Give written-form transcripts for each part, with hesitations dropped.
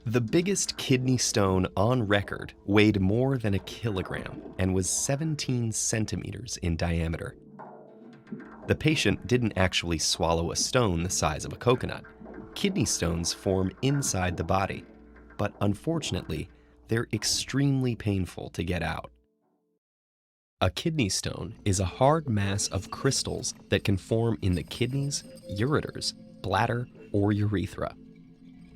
The biggest kidney stone on record weighed more than a kilogram and was 17 centimeters in diameter. The patient didn't actually swallow a stone the size of a coconut. Kidney stones form inside the body, but unfortunately, they're extremely painful to get out. A kidney stone is a hard mass of crystals that can form in the kidneys, ureters, bladder, or urethra.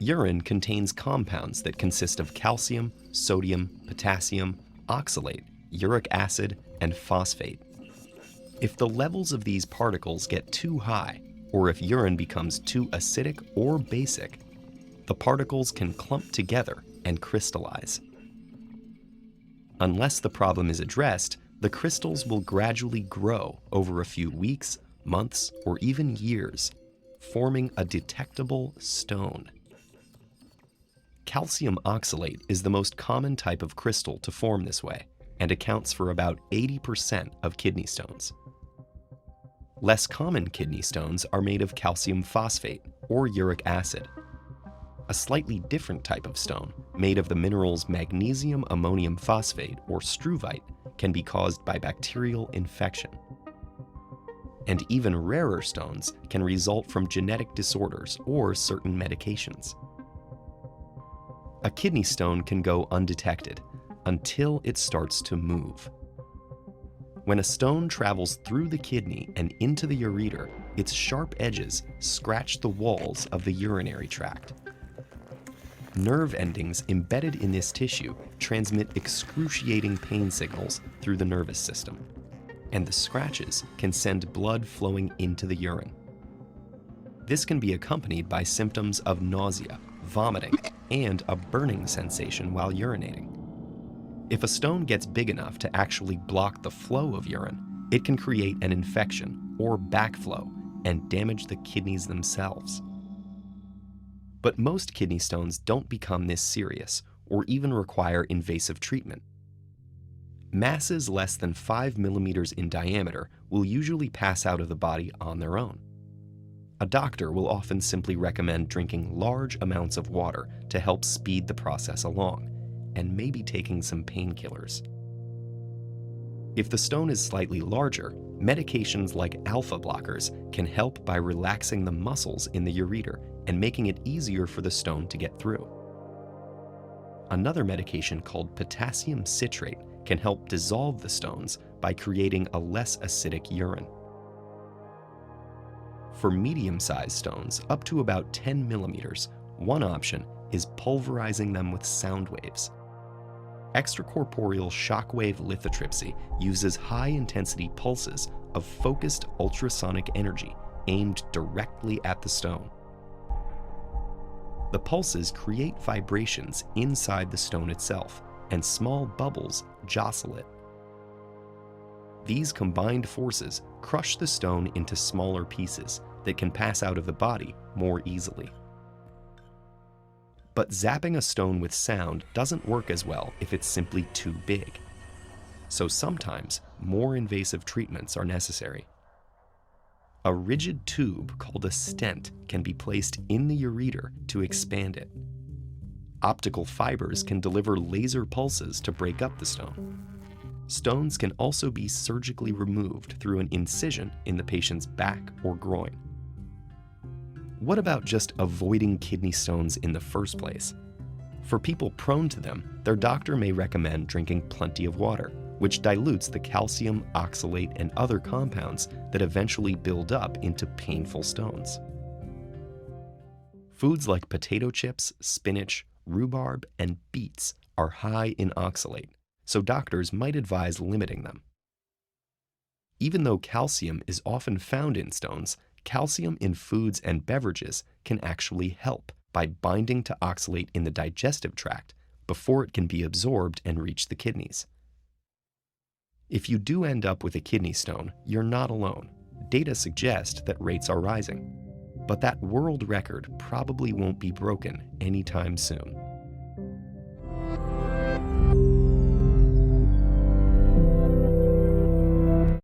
Urine contains compounds that consist of calcium, sodium, potassium, oxalate, uric acid, and phosphate. If the levels of these particles get too high, or if urine becomes too acidic or basic, the particles can clump together and crystallize. Unless the problem is addressed, the crystals will gradually grow over a few weeks, months, or even years, forming a detectable stone. Calcium oxalate is the most common type of crystal to form this way and accounts for about 80% of kidney stones. Less common kidney stones are made of calcium phosphate or uric acid. A slightly different type of stone, made of the minerals magnesium ammonium phosphate or struvite, can be caused by bacterial infection. And even rarer stones can result from genetic disorders or certain medications. A kidney stone can go undetected until it starts to move. When a stone travels through the kidney and into the ureter, its sharp edges scratch the walls of the urinary tract. Nerve endings embedded in this tissue transmit excruciating pain signals through the nervous system, and the scratches can send blood flowing into the urine. This can be accompanied by symptoms of nausea, vomiting, and a burning sensation while urinating. If a stone gets big enough to actually block the flow of urine, it can create an infection or backflow and damage the kidneys themselves. But most kidney stones don't become this serious or even require invasive treatment. Masses less than 5 millimeters in diameter will usually pass out of the body on their own. A doctor will often simply recommend drinking large amounts of water to help speed the process along, and maybe taking some painkillers. If the stone is slightly larger, medications like alpha blockers can help by relaxing the muscles in the ureter and making it easier for the stone to get through. Another medication called potassium citrate can help dissolve the stones by creating a less acidic urine. For medium-sized stones, up to about 10 millimeters, one option is pulverizing them with sound waves. Extracorporeal shockwave lithotripsy uses high-intensity pulses of focused ultrasonic energy aimed directly at the stone. The pulses create vibrations inside the stone itself, and small bubbles jostle it. These combined forces crush the stone into smaller pieces that can pass out of the body more easily. But zapping a stone with sound doesn't work as well if it's simply too big. So sometimes more invasive treatments are necessary. A rigid tube called a stent can be placed in the ureter to expand it. Optical fibers can deliver laser pulses to break up the stone. Stones can also be surgically removed through an incision in the patient's back or groin. What about just avoiding kidney stones in the first place? For people prone to them, their doctor may recommend drinking plenty of water, which dilutes the calcium, oxalate, and other compounds that eventually build up into painful stones. Foods like potato chips, spinach, rhubarb, and beets are high in oxalate, so doctors might advise limiting them. Even though calcium is often found in stones, calcium in foods and beverages can actually help by binding to oxalate in the digestive tract before it can be absorbed and reach the kidneys. If you do end up with a kidney stone, you're not alone. Data suggest that rates are rising, but that world record probably won't be broken anytime soon.